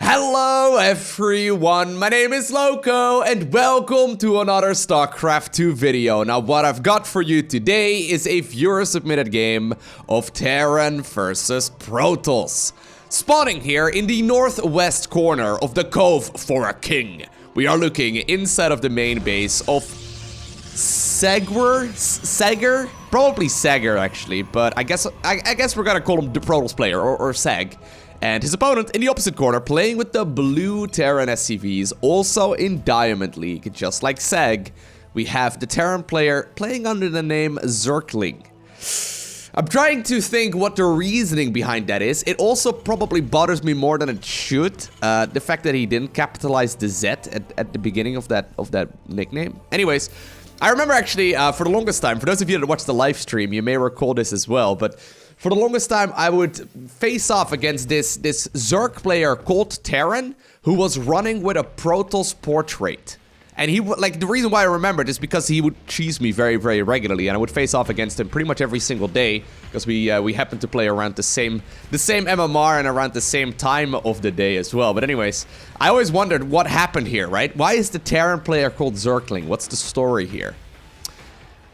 Hello everyone, my name is Lowko and welcome to another StarCraft 2 video. Now what I've got for you today is a viewer submitted game of Terran versus Protoss. Spawning here in the northwest corner of the Cove for a King. We are looking inside of the main base of Seger? Probably Seger actually, but I guess we're gonna call him the Protoss player or Seg. And his opponent in the opposite corner playing with the blue Terran SCVs, also in Diamond League, just like Seg. We have the Terran player playing under the name Zerkling. I'm trying to think what the reasoning behind that is. It also probably bothers me more than it should. The fact that he didn't capitalize the Z at the beginning of that nickname. Anyways, I remember actually for the longest time, for those of you that watched the live stream, you may recall this as well, but for the longest time, I would face off against this Zerk player called Terran, who was running with a Protoss portrait. And he would, like, the reason why I remembered is because he would cheese me very, very regularly, and I would face off against him pretty much every single day, because we happened to play around the same MMR and around the same time of the day as well. But anyways, I always wondered what happened here, right? Why is the Terran player called Zerkling? What's the story here?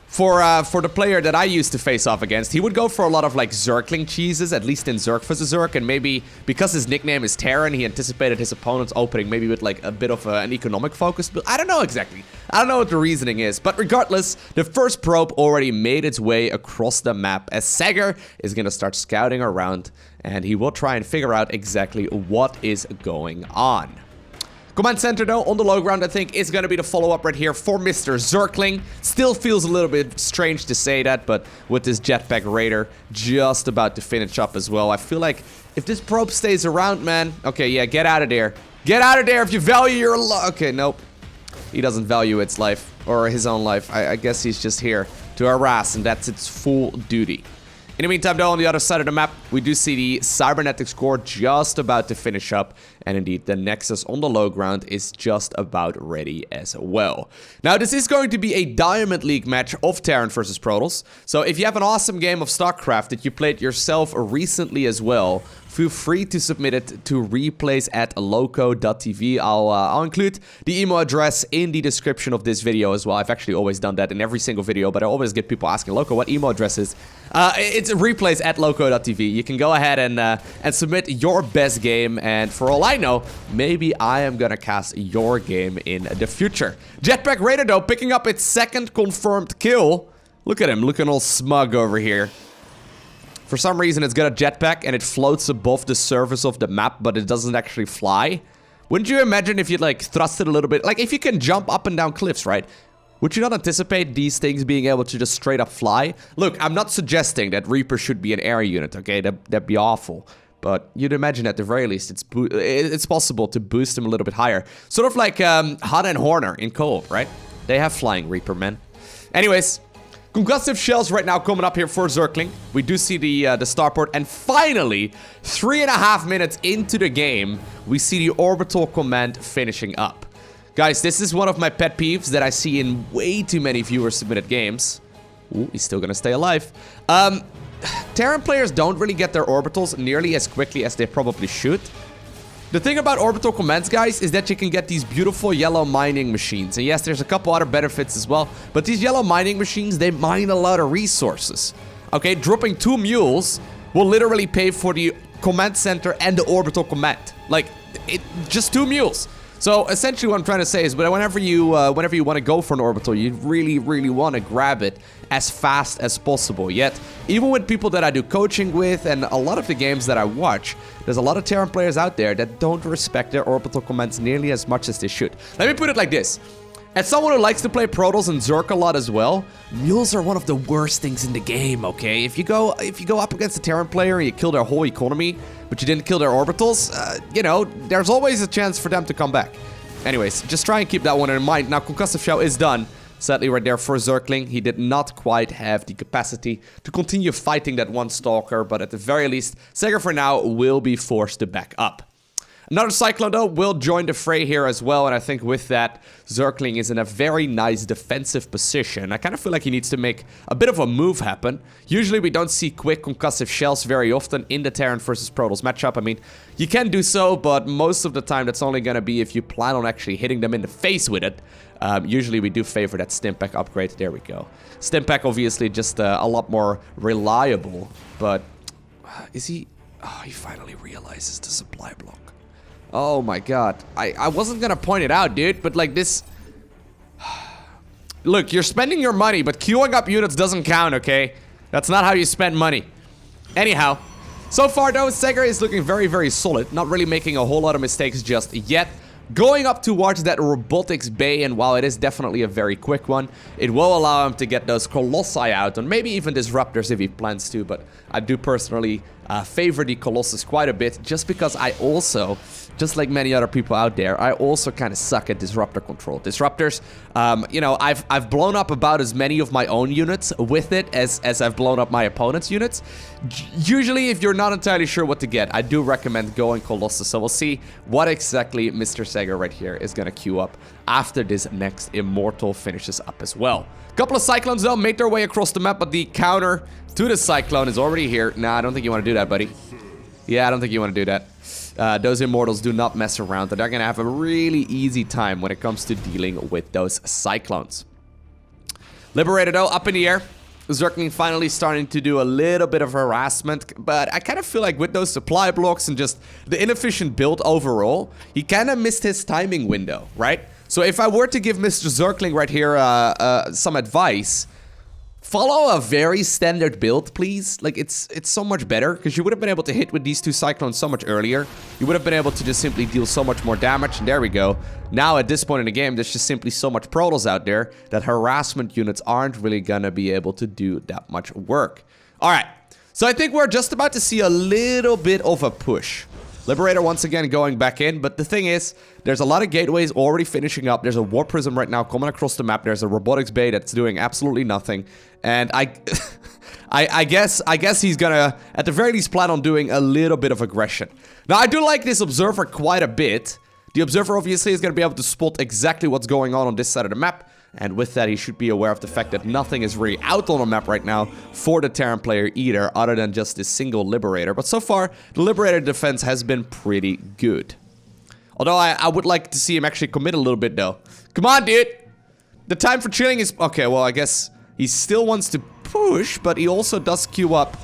For the player that I used to face off against, he would go for a lot of like Zerkling cheeses, at least in Zerk vs. Zerk, and maybe because his nickname is Terran, he anticipated his opponent's opening maybe with like a bit of an economic focus, but I don't know exactly. I don't know what the reasoning is, but regardless, the first probe already made its way across the map as Seger is gonna start scouting around, and he will try and figure out exactly what is going on. Command center though, on the low ground, I think is going to be the follow-up right here for Mr. Zerkling. Still feels a little bit strange to say that, but with this jetpack raider just about to finish up as well, I feel like if this probe stays around, man, okay, yeah, get out of there. Get out of there if you value your okay, nope. He doesn't value its life, or his own life. I guess he's just here to harass, and that's its full duty. In the meantime, though, on the other side of the map, we do see the cybernetics core just about to finish up. And indeed, the Nexus on the low ground is just about ready as well. Now, this is going to be a Diamond League match of Terran versus Protoss. So if you have an awesome game of StarCraft that you played yourself recently as well, feel free to submit it to replays at LowkoTV. I'll include the email address in the description of this video as well. I've actually always done that in every single video, but I always get people asking, Lowko, what email address is? It's replays at LowkoTV. You can go ahead and submit your best game, and for all I know, maybe I am gonna cast your game in the future. Jetpack Raider though, picking up its second confirmed kill. Look at him, looking all smug over here. For some reason, it's got a jetpack and it floats above the surface of the map, but it doesn't actually fly. Wouldn't you imagine if you'd like thrust it a little bit? Like if you can jump up and down cliffs, right? Would you not anticipate these things being able to just straight up fly? Look, I'm not suggesting that Reaper should be an air unit, okay? That'd be awful. But you'd imagine at the very least it's possible to boost them a little bit higher. Sort of like Hana and Horner in co-op, right? They have flying Reaper men. Anyways, concussive shells right now coming up here for Zerkling. We do see the starport, and finally, 3.5 minutes into the game, we see the orbital command finishing up. Guys, this is one of my pet peeves that I see in way too many viewer-submitted games. Ooh, he's still gonna stay alive. Terran players don't really get their orbitals nearly as quickly as they probably should. The thing about orbital commands, guys, is that you can get these beautiful yellow mining machines. And yes, there's a couple other benefits as well. But these yellow mining machines, they mine a lot of resources. Okay, dropping 2 mules will literally pay for the command center and the orbital command. Like, just 2 mules. So essentially what I'm trying to say is whenever you want to go for an orbital, you really, really want to grab it as fast as possible. Yet, even with people that I do coaching with and a lot of the games that I watch, there's a lot of Terran players out there that don't respect their orbital commands nearly as much as they should. Let me put it like this. As someone who likes to play Protoss and Zerk a lot as well, mules are one of the worst things in the game, okay? If you go up against a Terran player and you kill their whole economy, but you didn't kill their orbitals, you know, there's always a chance for them to come back. Anyways, just try and keep that one in mind. Now, concussive shell is done. Sadly, right there for Zerkling, he did not quite have the capacity to continue fighting that one stalker, but at the very least, Seger for now will be forced to back up. Another Cyclone, though, will join the fray here as well, and I think with that, Zergling is in a very nice defensive position. I kind of feel like he needs to make a bit of a move happen. Usually we don't see quick concussive shells very often in the Terran versus Protoss matchup. I mean, you can do so, but most of the time that's only going to be if you plan on actually hitting them in the face with it. Usually we do favor that Stimpack upgrade. There we go. Stimpack obviously just a lot more reliable, but is he... Oh, he finally realizes the supply block. Oh my god. I wasn't gonna point it out, dude, but like this... Look, you're spending your money, but queuing up units doesn't count, okay? That's not how you spend money. Anyhow, so far though, Sega is looking very, very solid. Not really making a whole lot of mistakes just yet. Going up towards that robotics bay, and while it is definitely a very quick one, it will allow him to get those Colossi out, and maybe even Disruptors if he plans to, but I do personally favor the Colossus quite a bit, just because I also, just like many other people out there, I also kind of suck at Disruptor control. Disruptors, you know, I've blown up about as many of my own units with it as I've blown up my opponent's units. Usually, if you're not entirely sure what to get, I do recommend going Colossus, so we'll see what exactly Mr. Sega right here is going to queue up after this next Immortal finishes up as well. A couple of Cyclones, though, make their way across the map, but the counter to the Cyclone is already here. Nah, I don't think you want to do that, buddy. Yeah, I don't think you want to do that. Those Immortals do not mess around, and they're going to have a really easy time when it comes to dealing with those Cyclones. Liberator, though, up in the air. Zergling finally starting to do a little bit of harassment, but I kind of feel like with those supply blocks and just the inefficient build overall, he kind of missed his timing window, right? So if I were to give Mr. Zergling right here some advice, follow a very standard build, please. Like, it's so much better, because you would have been able to hit with these two Cyclones so much earlier. You would have been able to just simply deal so much more damage, and there we go. Now, at this point in the game, there's just simply so much Protoss out there that harassment units aren't really gonna be able to do that much work. Alright, so I think we're just about to see a little bit of a push. Liberator once again going back in, but the thing is, there's a lot of gateways already finishing up. There's a War Prism right now coming across the map. There's a Robotics Bay that's doing absolutely nothing. And I guess he's gonna, at the very least, plan on doing a little bit of aggression. Now, I do like this Observer quite a bit. The Observer obviously is gonna be able to spot exactly what's going on this side of the map. And with that, he should be aware of the fact that nothing is really out on the map right now for the Terran player either, other than just this single Liberator. But so far, the Liberator defense has been pretty good. Although I would like to see him actually commit a little bit, though. Come on, dude! The time for chilling is... Okay, well, I guess he still wants to push, but he also does queue up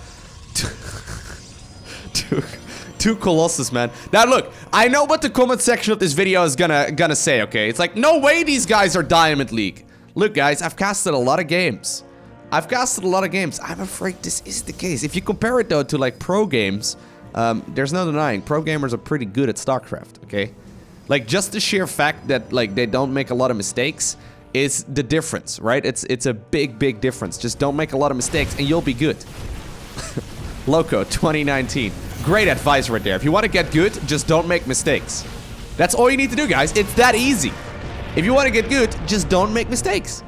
two Colossus, man. Now, look, I know what the comment section of this video is gonna say, okay? It's like, no way these guys are Diamond League. Look, guys, I've casted a lot of games. I'm afraid this is the case. If you compare it, though, to, like, pro games, there's no denying. Pro gamers are pretty good at StarCraft, okay? Like, just the sheer fact that, like, they don't make a lot of mistakes is the difference, right? It's a big, big difference. Just don't make a lot of mistakes, and you'll be good. Loco, 2019. Great advice right there. If you want to get good, just don't make mistakes. That's all you need to do, guys. It's that easy. If you want to get good, just don't make mistakes.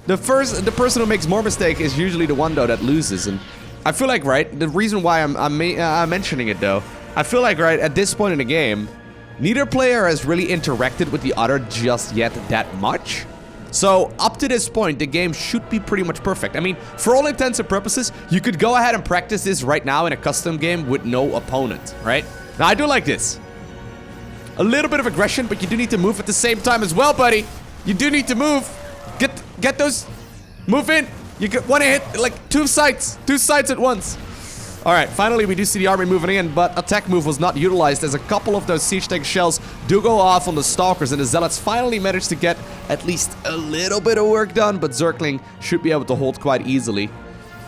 The person who makes more mistakes is usually the one, though, that loses. And I feel like, right, the reason why I'm mentioning it, though, I feel like, right, at this point in the game, neither player has really interacted with the other just yet that much. So, up to this point, the game should be pretty much perfect. I mean, for all intents and purposes, you could go ahead and practice this right now in a custom game with no opponent, right? Now, I do like this. A little bit of aggression, but you do need to move at the same time as well, buddy. You do need to move. Get those... Move in. You want to hit, like, two sites at once. Alright, finally we do see the army moving in, but attack move was not utilized as a couple of those siege tank shells do go off on the Stalkers, and the Zealots finally managed to get at least a little bit of work done, but Zergling should be able to hold quite easily.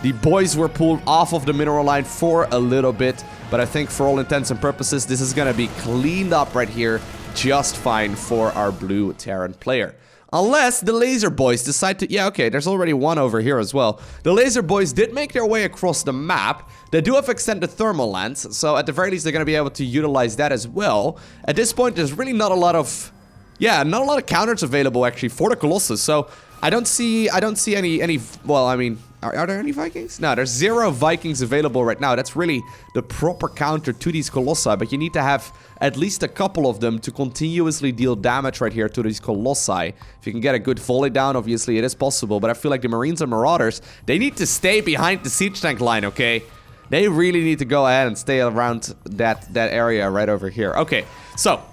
The boys were pulled off of the mineral line for a little bit, but I think for all intents and purposes, this is going to be cleaned up right here just fine for our blue Terran player. Unless the laser boys decide to... Yeah, okay, there's already one over here as well. The laser boys did make their way across the map. They do have extended thermal lance, so at the very least they're going to be able to utilize that as well. At this point, there's really not a lot of... Yeah, not a lot of counters available actually for the Colossus, so I don't see any... Well, I mean, Are there any Vikings? No, there's 0 Vikings available right now. That's really the proper counter to these Colossi, but you need to have at least a couple of them to continuously deal damage right here to these Colossi. If you can get a good volley down, obviously it is possible, but I feel like the Marines and Marauders, they need to stay behind the siege tank line, okay? They really need to go ahead and stay around that area right over here. Okay, so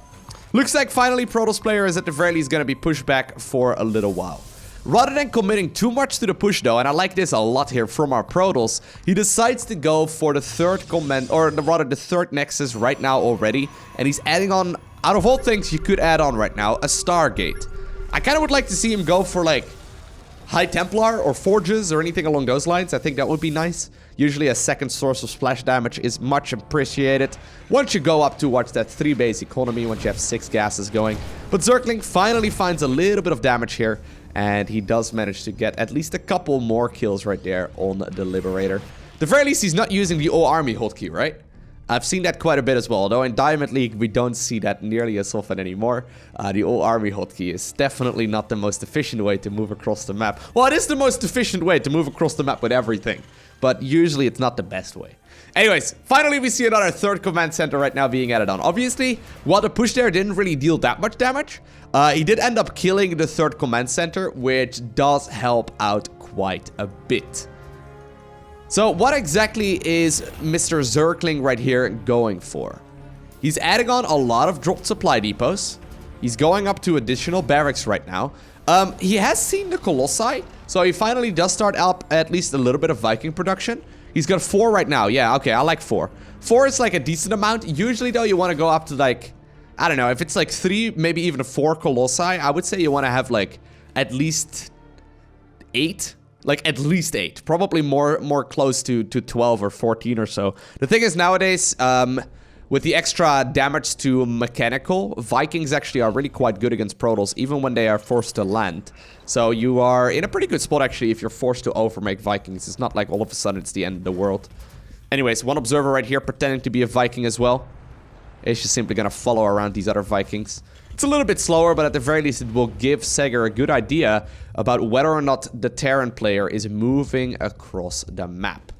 looks like finally Protoss player is at the very least going to be pushed back for a little while. Rather than committing too much to the push though, and I like this a lot here from our Protoss, he decides to go for the third command, or rather the third Nexus right now already, and he's adding on, out of all things you could add on right now, a Stargate. I kind of would like to see him go for like High Templar or Forges or anything along those lines. I think that would be nice. Usually a second source of splash damage is much appreciated once you go up towards that 3 base economy, once you have 6 gases going. But Zergling finally finds a little bit of damage here, and he does manage to get at least a couple more kills right there on the Liberator. At the very least, he's not using the O Army hotkey, right? I've seen that quite a bit as well, although in Diamond League we don't see that nearly as often anymore. The O Army hotkey is definitely not the most efficient way to move across the map. Well, it is the most efficient way to move across the map with everything, but usually it's not the best way. Anyways, finally we see another third command center right now being added on. Obviously, while the push there didn't really deal that much damage, he did end up killing the third command center, which does help out quite a bit. So what exactly is Mr. Zergling right here going for? He's adding on a lot of dropped supply depots. He's going up to additional barracks right now. He has seen the Colossi, so he finally does start up at least a little bit of Viking production. He's got 4 right now. Yeah, okay, I like 4. 4 is like a decent amount. Usually though, you want to go up to like, I don't know, if it's like 3, maybe even 4 Colossi, I would say you want to have like at least 8. Like at least 8. Probably more close to 12 or 14 or so. The thing is nowadays, with the extra damage to mechanical, Vikings actually are really quite good against Protoss, even when they are forced to land. So you are in a pretty good spot actually if you're forced to overmake Vikings. It's not like all of a sudden it's the end of the world. Anyways, one observer right here pretending to be a Viking as well. He's just simply gonna follow around these other Vikings. It's a little bit slower, but at the very least it will give Sager a good idea about whether or not the Terran player is moving across the map.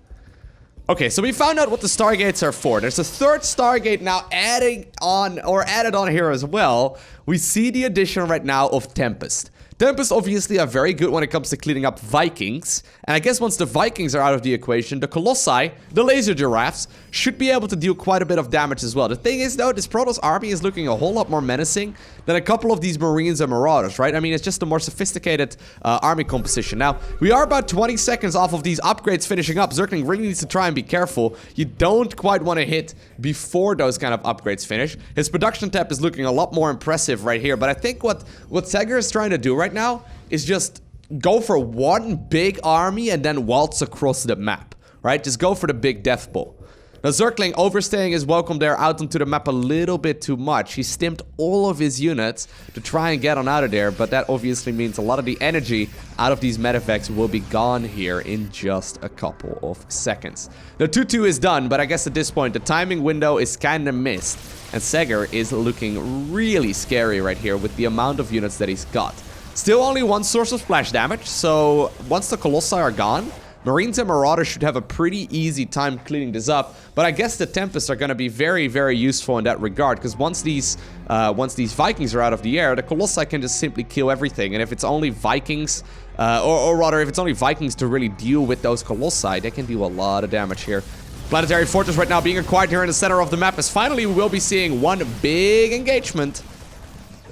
Okay, so we found out what the Stargates are for. There's a third Stargate now added on here as well. We see the addition right now of Tempest. Tempest obviously are very good when it comes to cleaning up Vikings. And I guess once the Vikings are out of the equation, the Colossi, the laser giraffes, should be able to deal quite a bit of damage as well. The thing is though, this Protoss army is looking a whole lot more menacing than a couple of these Marines and Marauders, right? I mean, it's just a more sophisticated army composition. Now, we are about 20 seconds off of these upgrades finishing up. Zergling really needs to try and be careful. You don't quite want to hit before those kind of upgrades finish. His production tab is looking a lot more impressive right here, but I think what Sager is trying to do right now is just go for one big army and then waltz across the map, right? Just go for the big death ball. Now Zergling overstaying his welcome there out onto the map a little bit too much. He stimped all of his units to try and get on out of there, but that obviously means a lot of the energy out of these medevacs will be gone here in just a couple of seconds. The 2-2 is done, but I guess at this point the timing window is kind of missed, and Sager is looking really scary right here with the amount of units that he's got. Still only 1 source of splash damage, so once the Colossi are gone, Marines and Marauders should have a pretty easy time cleaning this up, but I guess the Tempests are going to be very, very useful in that regard, because once these Vikings are out of the air, the Colossi can just simply kill everything, and if it's only Vikings, or rather, if it's only Vikings to really deal with those Colossi, they can do a lot of damage here. Planetary Fortress right now being acquired here in the center of the map, as finally we will be seeing one big engagement.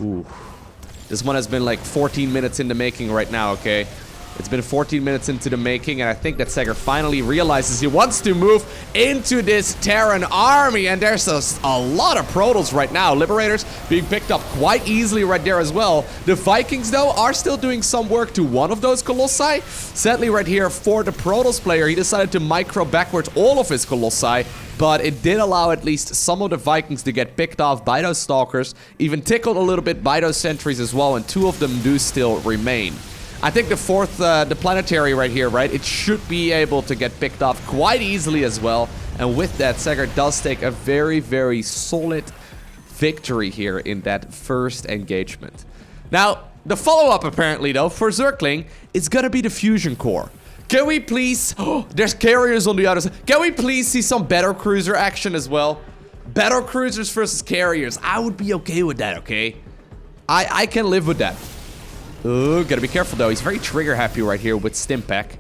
Ooh. This one has been like 14 minutes in the making right now, okay? It's been 14 minutes into the making, and I think that Sager finally realizes he wants to move into this Terran army, and there's a lot of Protoss right now. Liberators being picked up quite easily right there as well. The Vikings, though, are still doing some work to one of those Colossi. Sadly, right here for the Protoss player, he decided to micro backwards all of his Colossi, but it did allow at least some of the Vikings to get picked off by those Stalkers, even tickled a little bit by those sentries as well, and 2 of them do still remain. I think the fourth, the planetary right here, right, it should be able to get picked off quite easily as well. And with that, Sager does take a very, very solid victory here in that first engagement. Now, the follow-up apparently, though, for Zergling is going to be the Fusion Core. Can we please... Oh, there's carriers on the other side. Can we please see some battle cruiser action as well? Battle cruisers versus carriers. I would be okay with that, okay? I can live with that. Oh, gotta be careful though. He's very trigger happy right here with Stimpack.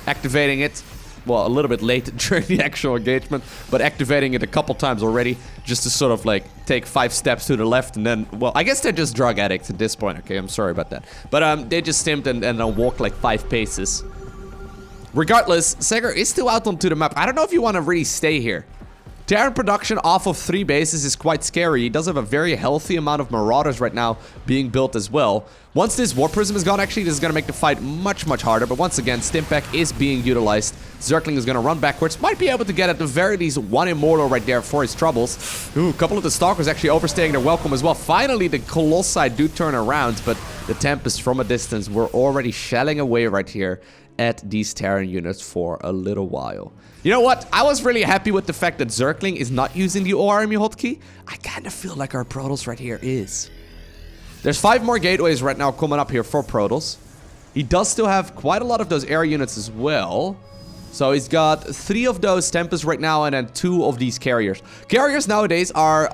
Activating it. Well, a little bit late during the actual engagement, but activating it a couple times already, just to sort of like take 5 steps to the left and then, well, I guess they're just drug addicts at this point, okay? I'm sorry about that. But they just stimped and then walked like 5 paces. Regardless, Sager is still out onto the map. I don't know if you want to really stay here. Terran production off of 3 bases is quite scary. He does have a very healthy amount of Marauders right now being built as well. Once this War Prism is gone, actually, this is going to make the fight much, much harder. But once again, Stimpack is being utilized. Zergling is going to run backwards. Might be able to get at the very least 1 Immortal right there for his troubles. Ooh, a couple of the Stalkers actually overstaying their welcome as well. Finally, the Colossi do turn around, but the Tempest from a distance were already shelling away right here at these Terran units for a little while. You know what? I was really happy with the fact that Zergling is not using the ORME hotkey. I kind of feel like our Protoss right here is. There's 5 more gateways right now coming up here for Protoss. He does still have quite a lot of those air units as well. So he's got 3 of those Tempests right now and then 2 of these carriers. Carriers nowadays are...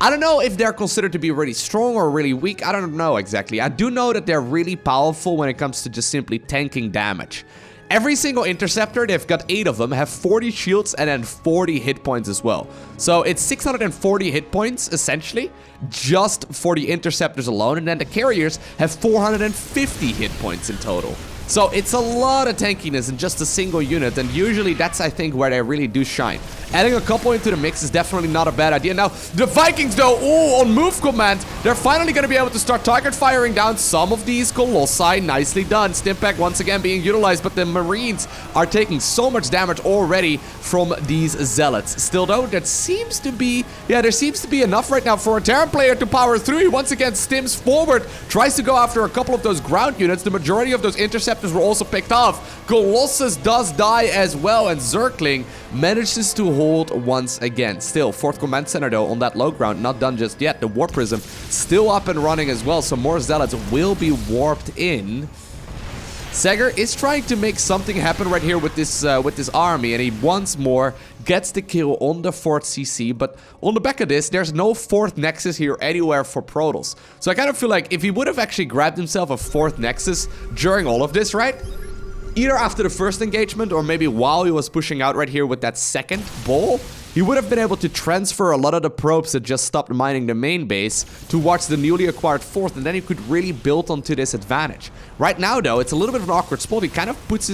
I don't know if they're considered to be really strong or really weak. I don't know exactly. I do know that they're really powerful when it comes to just simply tanking damage. Every single interceptor, they've got 8 of them, have 40 shields and then 40 hit points as well. So it's 640 hit points, essentially, just for the interceptors alone. And then the carriers have 450 hit points in total. So it's a lot of tankiness in just a single unit, and usually that's, I think, where they really do shine. Adding a couple into the mix is definitely not a bad idea. Now, the Vikings, though, ooh, on move command, they're finally going to be able to start target firing down some of these Colossi. Nicely done. Stimpack once again being utilized, but the Marines are taking so much damage already from these Zealots. Still, though, that seems to be, yeah, there seems to be enough right now for a Terran player to power through. He once again stims forward, tries to go after a couple of those ground units. The majority of those interceptors were also picked off. Colossus does die as well, and Zergling manages to hold once again. Still, 4th Command Center, though, on that low ground, not done just yet. The War Prism still up and running as well, so more Zealots will be warped in. Sager is trying to make something happen right here with this army, and he once more gets the kill on the 4th CC, but on the back of this, there's no 4th Nexus here anywhere for Protoss. So I kind of feel like if he would have actually grabbed himself a 4th Nexus during all of this, right? Either after the first engagement or maybe while he was pushing out right here with that 2nd ball, he would have been able to transfer a lot of the probes that just stopped mining the main base towards the newly acquired 4th, and then he could really build onto this advantage. Right now, though, it's a little bit of an awkward spot. He kind of puts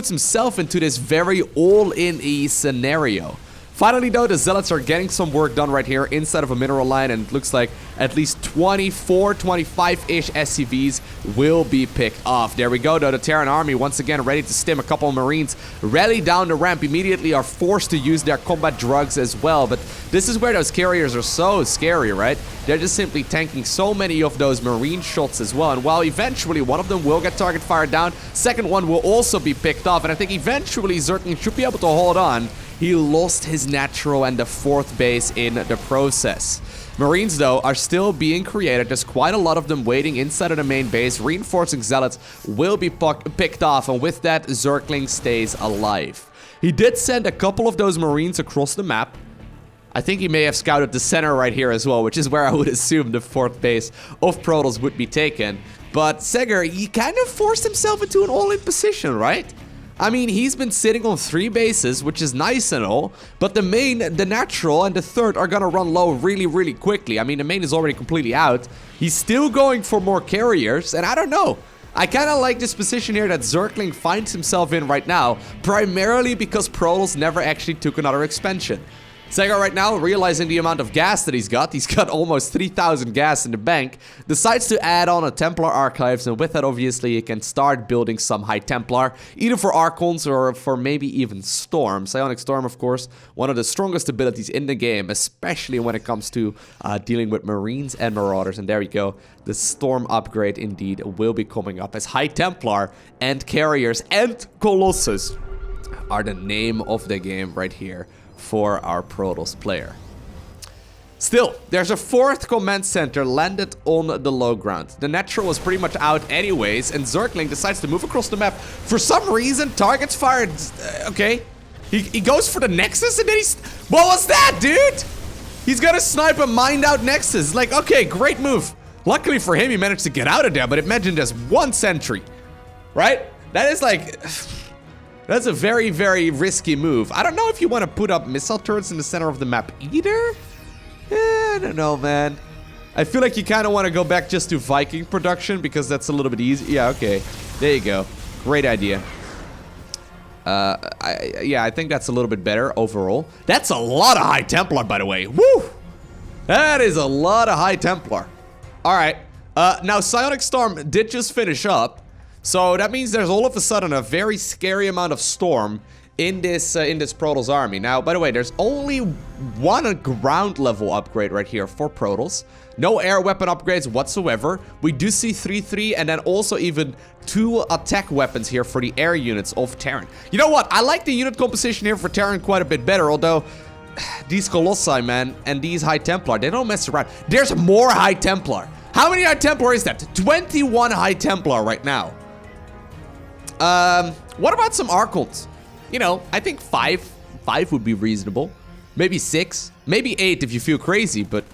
himself into this very all-in-E scenario. Finally, though, the Zealots are getting some work done right here inside of a mineral line, and it looks like at least 24, 25-ish SCVs will be picked off. There we go, though. The Terran army, once again, ready to stim a couple of Marines, rally down the ramp, immediately are forced to use their combat drugs as well. But this is where those carriers are so scary, right? They're just simply tanking so many of those Marine shots as well. And while eventually one of them will get target fired down, 2nd one will also be picked off. And I think eventually Zergling should be able to hold on. He lost his natural and the 4th base in the process. Marines, though, are still being created. There's quite a lot of them waiting inside of the main base. Reinforcing Zealots will be picked off, and with that, Zergling stays alive. He did send a couple of those Marines across the map. I think he may have scouted the center right here as well, which is where I would assume the 4th base of Protoss would be taken. But Sager, he kind of forced himself into an all-in position, right? I mean, he's been sitting on 3 bases, which is nice and all, but the main, the natural, and the 3rd are gonna run low really, really quickly. I mean, the main is already completely out. He's still going for more carriers, and I don't know. I kind of like this position here that Zergling finds himself in right now, primarily because Protoss never actually took another expansion. Sager right now, realizing the amount of gas that he's got almost 3,000 gas in the bank, decides to add on a Templar Archives, and with that, obviously, he can start building some High Templar, either for Archons or for maybe even Storm. Psionic Storm, of course, one of the strongest abilities in the game, especially when it comes to dealing with Marines and Marauders. And there we go, the Storm upgrade indeed will be coming up, as High Templar and Carriers and Colossus are the name of the game right here for our Protoss player. Still, there's a 4th command center landed on the low ground. The natural is pretty much out anyways, and Zergling decides to move across the map. For some reason, targets fired. Okay. He goes for the Nexus, and then he's... What was that, dude? He's gonna snipe a mined out Nexus. Like, okay, great move. Luckily for him, he managed to get out of there, but imagine there's 1 sentry. Right? That is like... That's a very, very risky move. I don't know if you want to put up missile turrets in the center of the map either. I don't know, man. I feel like you kind of want to go back just to Viking production because that's a little bit easy. Yeah, okay. There you go. Great idea. Yeah, I think that's a little bit better overall. That's a lot of High Templar, by the way. Woo! That is a lot of High Templar. All right. Now, Psionic Storm did just finish up. So that means there's all of a sudden a very scary amount of Storm in this Protoss army. Now, by the way, there's only 1 ground level upgrade right here for Protoss. No air weapon upgrades whatsoever. We do see 3-3 and then also even 2 attack weapons here for the air units of Terran. You know what? I like the unit composition here for Terran quite a bit better, although these Colossi, man, and these High Templar, they don't mess around. There's more High Templar. How many High Templar is that? 21 High Templar right now. What about some Archons? You know, I think 5 would be reasonable. Maybe 6. Maybe 8 if you feel crazy, but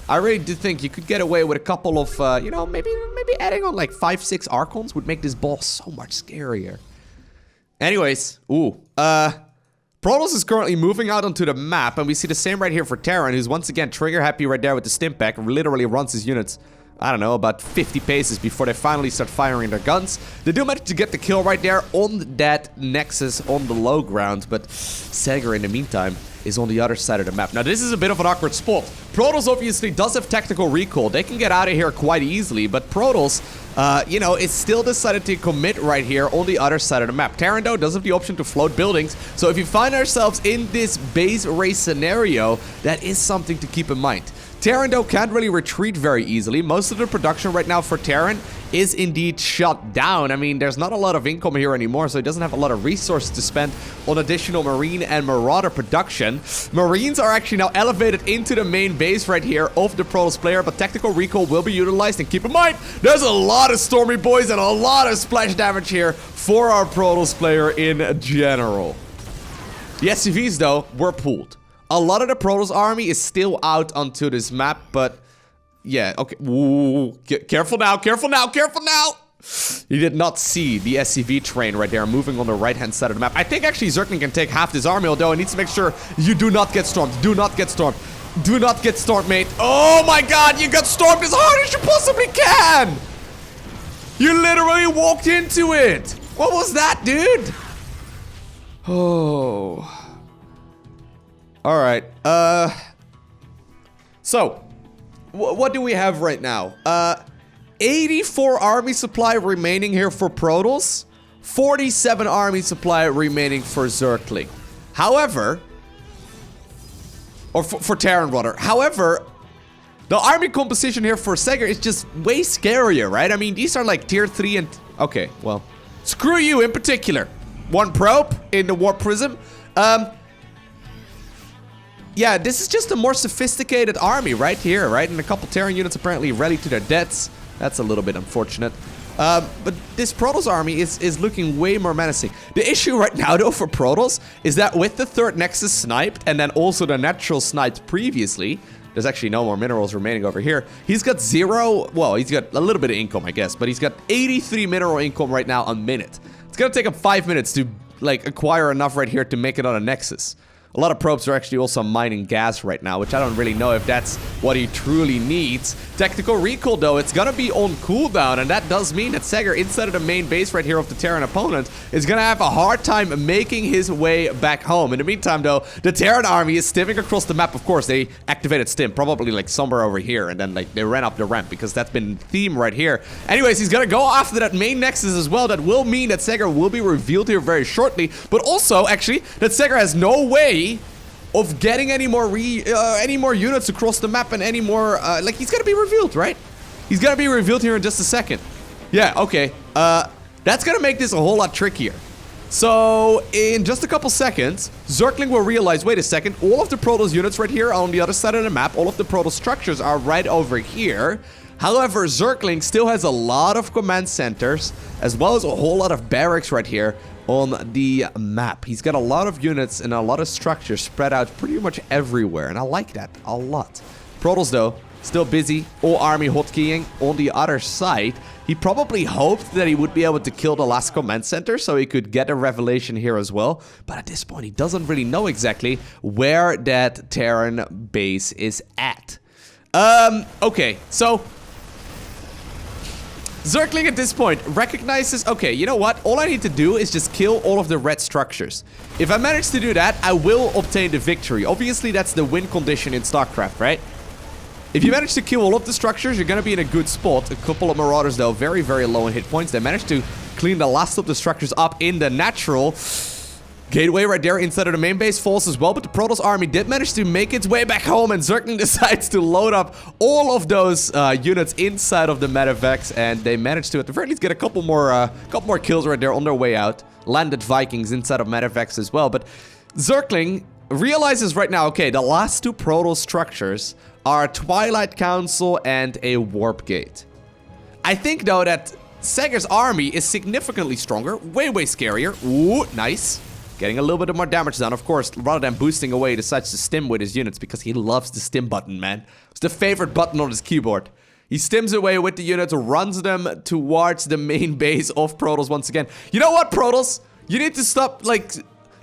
I really do think you could get away with a couple of, you know, maybe adding on like 5-6 Archons would make this boss so much scarier. Anyways, Protoss is currently moving out onto the map, and we see the same right here for Terran, who's once again trigger happy right there with the stim pack, literally runs his units, I don't know, about 50 paces before they finally start firing their guns. They do manage to get the kill right there on that Nexus on the low ground, but Sager in the meantime is on the other side of the map. Now, this is a bit of an awkward spot. Protoss obviously does have tactical recall. They can get out of here quite easily, but Protoss, you know, is still decided to commit right here on the other side of the map. Terran, though, does have the option to float buildings, so if you find ourselves in this base race scenario, that is something to keep in mind. Terran, though, can't really retreat very easily. Most of the production right now for Terran is indeed shut down. I mean, there's not a lot of income here anymore, so it doesn't have a lot of resources to spend on additional Marine and Marauder production. Marines are actually now elevated into the main base right here of the Protoss player, but tactical recall will be utilized. And keep in mind, there's a lot of Stormy Boys and a lot of splash damage here for our Protoss player in general. The SCVs, though, were pulled. A lot of the Protoss army is still out onto this map, but yeah, okay. Ooh, careful now, careful now, careful now! He did not see the SCV train right there moving on the right-hand side of the map. I think actually Zergling can take half this army, although he needs to make sure you do not get stormed. Do not get stormed. Do not get stormed, mate. Oh my god, you got stormed as hard as you possibly can! You literally walked into it! What was that, dude? Oh... Alright, so, what do we have right now? 84 army supply remaining here for Protoss, 47 army supply remaining for Zergling. However, or for Terran rather. However, the army composition here for Sager is just way scarier, right? I mean, these are like tier 3 and... Okay, well, screw you in particular. 1 probe in the Warp Prism. Yeah, this is just a more sophisticated army right here, right? And a couple Terran units apparently ready to their deaths. That's a little bit unfortunate. But this Protoss army is looking way more menacing. The issue right now, though, for Protoss is that with the 3rd Nexus sniped, and then also the natural sniped previously, there's actually no more minerals remaining over here. He's got 0, well, he's got a little bit of income, I guess, but he's got 83 mineral income right now a minute. It's gonna take him 5 minutes to, like, acquire enough right here to make it on a Nexus. A lot of probes are actually also mining gas right now, which I don't really know if that's what he truly needs. Tactical recall, though, it's gonna be on cooldown, and that does mean that Sager, inside of the main base right here of the Terran opponent, is gonna have a hard time making his way back home. In the meantime, though, the Terran army is stimming across the map. Of course, they activated stim, probably like somewhere over here, and then like they ran up the ramp, because that's been the theme right here. Anyways, he's gonna go after that main Nexus as well. That will mean that Sager will be revealed here very shortly, but also, actually, that Sager has no way of getting any more units across the map and any more, like, he's gonna be revealed, right? He's gonna be revealed here in just a second. Yeah, okay. That's gonna make this a whole lot trickier. So, in just a couple seconds, Zergling will realize, wait a second, all of the Protoss units right here are on the other side of the map. All of the Protoss structures are right over here. However, Zergling still has a lot of command centers, as well as a whole lot of barracks right here on the map. He's got a lot of units and a lot of structures spread out pretty much everywhere, and I like that a lot. Protoss, though, still busy, all army hotkeying on the other side. He probably hoped that he would be able to kill the last command center so he could get a revelation here as well. But at this point, he doesn't really know exactly where that Terran base is at. Okay, so Zergling at this point recognizes, okay, you know what? All I need to do is just kill all of the red structures. If I manage to do that, I will obtain the victory. Obviously, that's the win condition in StarCraft, right? If you manage to kill all of the structures, you're going to be in a good spot. A couple of Marauders, though, very, very low in hit points. They managed to clean the last of the structures up in the natural gateway right there inside of the main base. Falls as well, but the Protoss army did manage to make its way back home, and Zergling decides to load up all of those units inside of the medevacs, and they managed to, at the very least, get a couple more kills right there on their way out. Landed Vikings inside of medevacs as well, but Zergling realizes right now, okay, the last two Protoss structures are Twilight Council and a Warp Gate. I think, though, that Sager's army is significantly stronger, way, way scarier. Ooh, nice. Getting a little bit more damage done, of course, rather than boosting away, he decides to stim with his units because he loves the stim button, man. It's the favorite button on his keyboard. He stims away with the units, runs them towards the main base of Protoss once again. You know what, Protoss? You need to stop, like,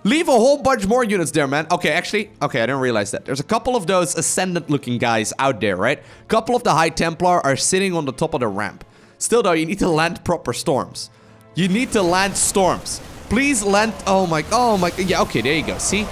leave a whole bunch more units there, man. Okay, actually, okay, I didn't realize that. There's a couple of those Ascendant-looking guys out there, right? A couple of the High Templar are sitting on the top of the ramp. Still, though, you need to land proper storms. You need to land storms. Please land... Oh my... Yeah, okay, there you go. See?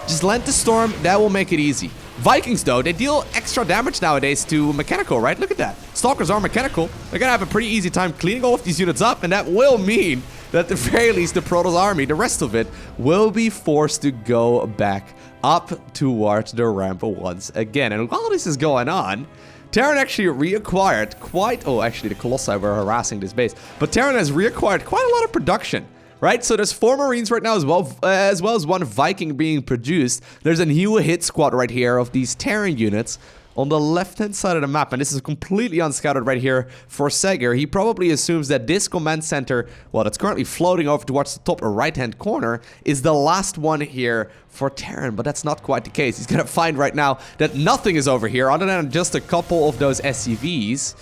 Just land the storm. That will make it easy. Vikings, though, they deal extra damage nowadays to mechanical, right? Look at that. Stalkers are mechanical. They're gonna have a pretty easy time cleaning all of these units up, and that will mean that at the very least, the Protoss army, the rest of it, will be forced to go back up towards the ramp once again. And while this is going on, Terran actually reacquired quite... Oh, actually, the Colossi were harassing this base. But Terran has reacquired quite a lot of production, right? So there's 4 Marines right now as well as 1 Viking being produced. There's a new hit squad right here of these Terran units on the left-hand side of the map, and this is completely unscouted right here for Sager. He probably assumes that this command center, well, that's currently floating over towards the top right-hand corner, is the last one here for Terran, but that's not quite the case. He's gonna find right now that nothing is over here other than just a couple of those SCVs.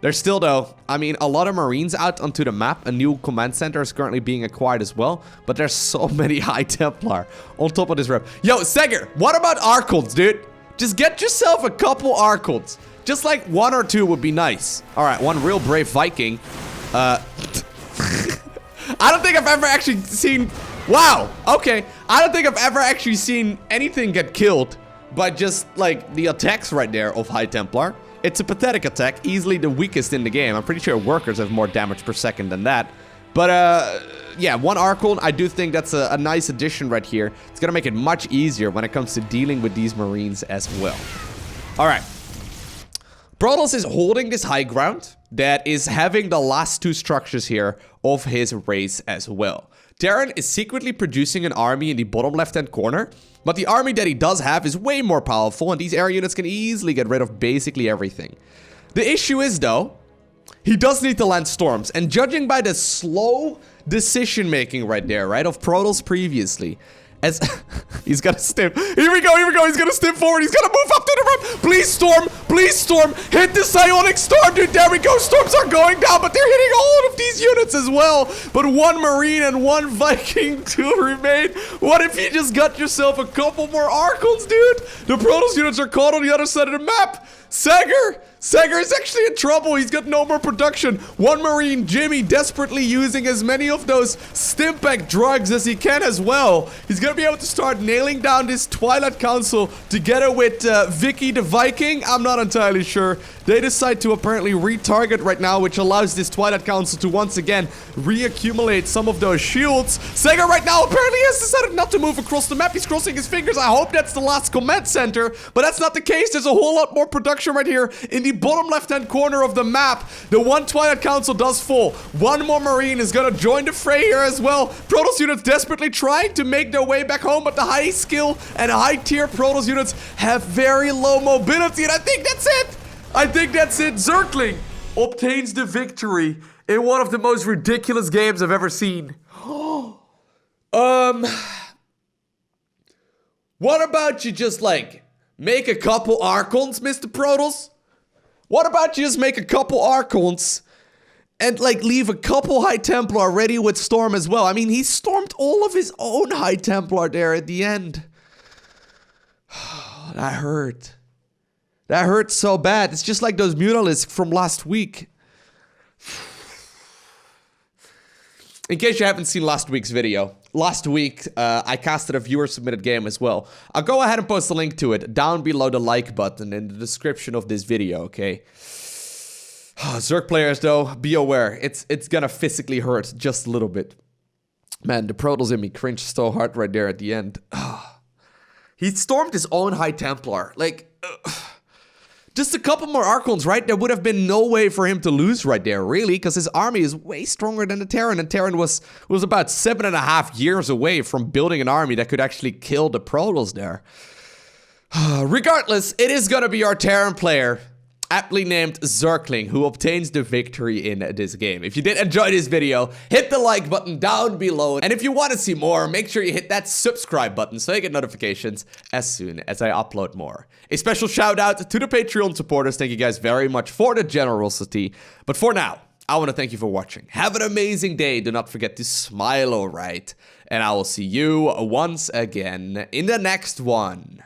There's still, though, I mean, a lot of Marines out onto the map. A new command center is currently being acquired as well, but there's so many High Templar on top of this rep. Yo, Sager, what about Archons, dude? Just get yourself a couple Archons. Just like 1 or 2 would be nice. All right, 1 real brave Viking. I don't think I've ever actually seen... Wow, okay. I don't think I've ever actually seen anything get killed by just, like, the attacks right there of High Templar. It's a pathetic attack, easily the weakest in the game. I'm pretty sure workers have more damage per second than that. But, yeah, 1 Archon, I do think that's a nice addition right here. It's gonna make it much easier when it comes to dealing with these Marines as well. Alright. Protoss is holding this high ground that is having the last 2 structures here of his race as well. Terran is secretly producing an army in the bottom left-hand corner, but the army that he does have is way more powerful, and these air units can easily get rid of basically everything. The issue is, though, he does need to land storms, and judging by the slow decision-making right there, right, of Protoss previously, as he's gonna stim. Here we go, he's gonna stim forward, he's gonna move up to the ramp. Please storm, hit the psionic storm, dude. There we go, storms are going down, but they're hitting all of these units as well. But 1 Marine and 1 Viking to remain. What if you just got yourself a couple more Archons, dude? The Protoss units are caught on the other side of the map. Sager is actually in trouble. He's got no more production. 1 Marine, Jimmy, desperately using as many of those Stimpack drugs as he can as well. He's gonna be able to start nailing down this Twilight Council together with Vicky the Viking. I'm not entirely sure. They decide to apparently retarget right now, which allows this Twilight Council to once again reaccumulate some of those shields. Sega right now apparently has decided not to move across the map. He's crossing his fingers. I hope that's the last command center, but that's not the case. There's a whole lot more production right here in the bottom left-hand corner of the map. The one Twilight Council does fall. One more Marine is gonna join the fray here as well. Protoss units desperately trying to make their way back home, but the high skill and high tier Protoss units have very low mobility, and I think that's it. I think that's it. Zergling obtains the victory in one of the most ridiculous games I've ever seen. What about you just like make a couple Archons, Mr. Protoss? What about you just make a couple Archons and like leave a couple High Templar ready with Storm as well? I mean, he stormed all of his own High Templar there at the end. That hurt. That hurt so bad. It's just like those Mutalisks from last week. In case you haven't seen last week's video, last week I casted a viewer-submitted game as well. I'll go ahead and post a link to it down below the like button in the description of this video, okay? Zerg players, though, be aware. It's gonna physically hurt just a little bit. Man, the Protoss in me cringed so hard right there at the end. He stormed his own High Templar. Like, just a couple more Archons, right? There would have been no way for him to lose right there, really, because his army is way stronger than the Terran, and Terran was about 7.5 years away from building an army that could actually kill the Protoss there. Regardless, it is gonna be our Terran player, aptly named Zergling, who obtains the victory in this game. If you did enjoy this video, hit the like button down below. And if you want to see more, make sure you hit that subscribe button so you get notifications as soon as I upload more. A special shout out to the Patreon supporters. Thank you guys very much for the generosity. But for now, I want to thank you for watching. Have an amazing day. Do not forget to smile, alright? And I will see you once again in the next one.